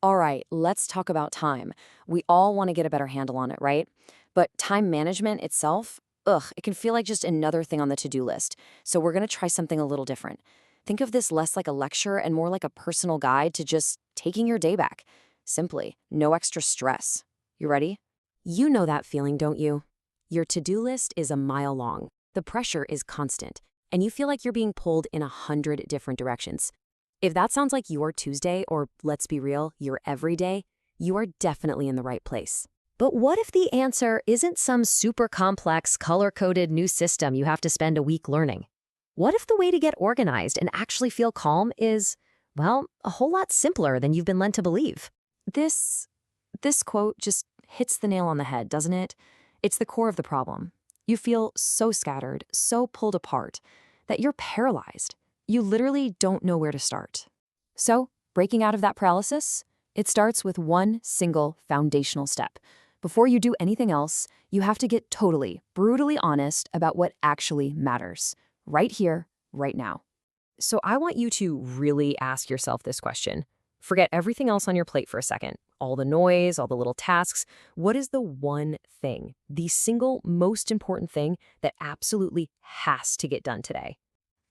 All right, let's talk about time. We all want to get a better handle on it, right? But time management itself, it can feel like just another thing on the to-do list. So we're going to try something a little different. Think of this less like a lecture and more like a personal guide to just taking your day back. Simply, no extra stress. You ready? You know that feeling, don't you? Your to-do list is a mile long. The pressure is constant, and you feel like you're being pulled in 100 different directions. If that sounds like your Tuesday, or let's be real, your everyday, you are definitely in the right place. But what if the answer isn't some super complex, color-coded new system you have to spend a week learning? What if the way to get organized and actually feel calm is, well, a whole lot simpler than you've been led to believe? This quote just hits the nail on the head, doesn't it? It's the core of the problem. You feel so scattered, so pulled apart, that you're paralyzed. You literally don't know where to start. So, breaking out of that paralysis, it starts with one single foundational step. Before you do anything else, you have to get totally, brutally honest about what actually matters. Right here, right now. So I want you to really ask yourself this question. Forget everything else on your plate for a second. All the noise, all the little tasks. What is the one thing, the single most important thing that absolutely has to get done today?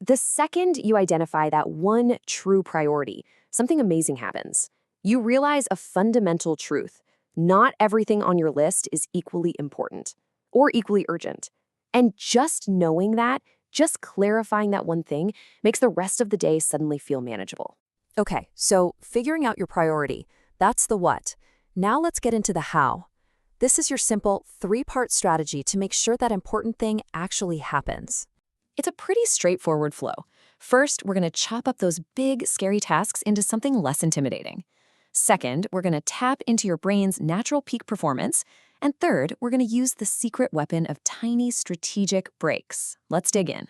The second you identify that one true priority, something amazing happens. You realize a fundamental truth. Not everything on your list is equally important or equally urgent. And just knowing that, just clarifying that one thing, makes the rest of the day suddenly feel manageable. Okay, so figuring out your priority, that's the what. Now let's get into the how. This is your simple three-part strategy to make sure that important thing actually happens. It's a pretty straightforward flow. First, we're going to chop up those big, scary tasks into something less intimidating. Second, we're going to tap into your brain's natural peak performance. And third, we're going to use the secret weapon of tiny strategic breaks. Let's dig in.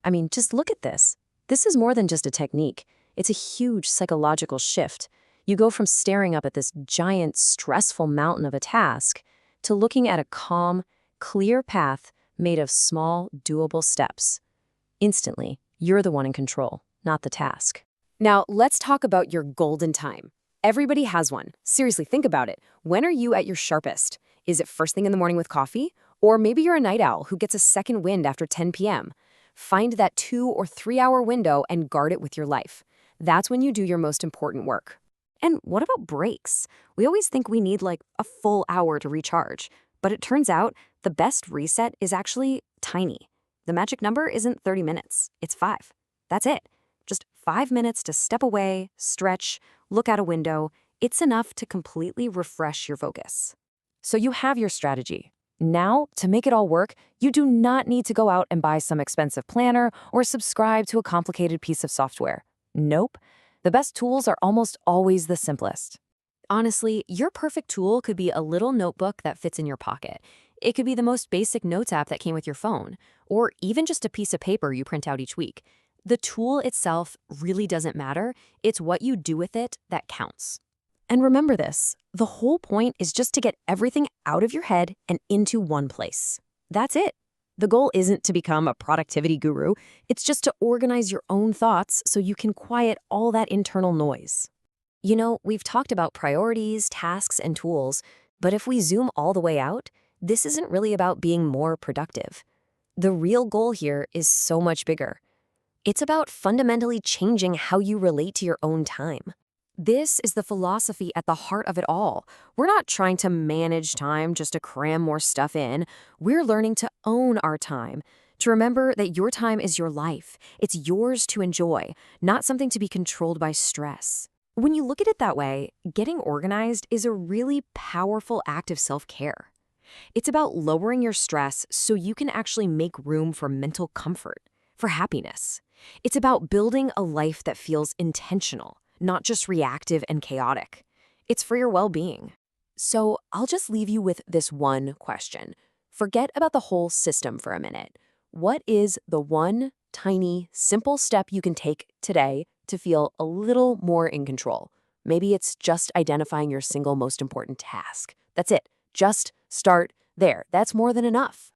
I mean, just look at this. This is more than just a technique. It's a huge psychological shift. You go from staring up at this giant, stressful mountain of a task to looking at a calm, clear path made of small, doable steps. Instantly, you're the one in control, not the task. Now, let's talk about your golden time. Everybody has one. Seriously, think about it. When are you at your sharpest? Is it first thing in the morning with coffee? Or maybe you're a night owl who gets a second wind after 10 p.m. Find that 2 or 3 hour window and guard it with your life. That's when you do your most important work. And what about breaks? We always think we need like a full hour to recharge. But it turns out the best reset is actually tiny. The magic number isn't 30 minutes, it's 5. That's it. Just 5 minutes to step away, stretch, look out a window. It's enough to completely refresh your focus. So you have your strategy. Now, to make it all work, you do not need to go out and buy some expensive planner or subscribe to a complicated piece of software. Nope. The best tools are almost always the simplest. Honestly, your perfect tool could be a little notebook that fits in your pocket. It could be the most basic notes app that came with your phone, or even just a piece of paper you print out each week. The tool itself really doesn't matter. It's what you do with it that counts. And remember this, the whole point is just to get everything out of your head and into one place. That's it. The goal isn't to become a productivity guru. It's just to organize your own thoughts so you can quiet all that internal noise. You know, we've talked about priorities, tasks, and tools, but if we zoom all the way out, this isn't really about being more productive. The real goal here is so much bigger. It's about fundamentally changing how you relate to your own time. This is the philosophy at the heart of it all. We're not trying to manage time just to cram more stuff in. We're learning to own our time, to remember that your time is your life. It's yours to enjoy, not something to be controlled by stress. When you look at it that way, getting organized is a really powerful act of self-care. It's about lowering your stress so you can actually make room for mental comfort, for happiness. It's about building a life that feels intentional, not just reactive and chaotic. It's for your well-being. So I'll just leave you with this one question. Forget about the whole system for a minute. What is the one tiny, simple step you can take today to feel a little more in control? Maybe it's just identifying your single most important task. That's it. Just start there. That's more than enough.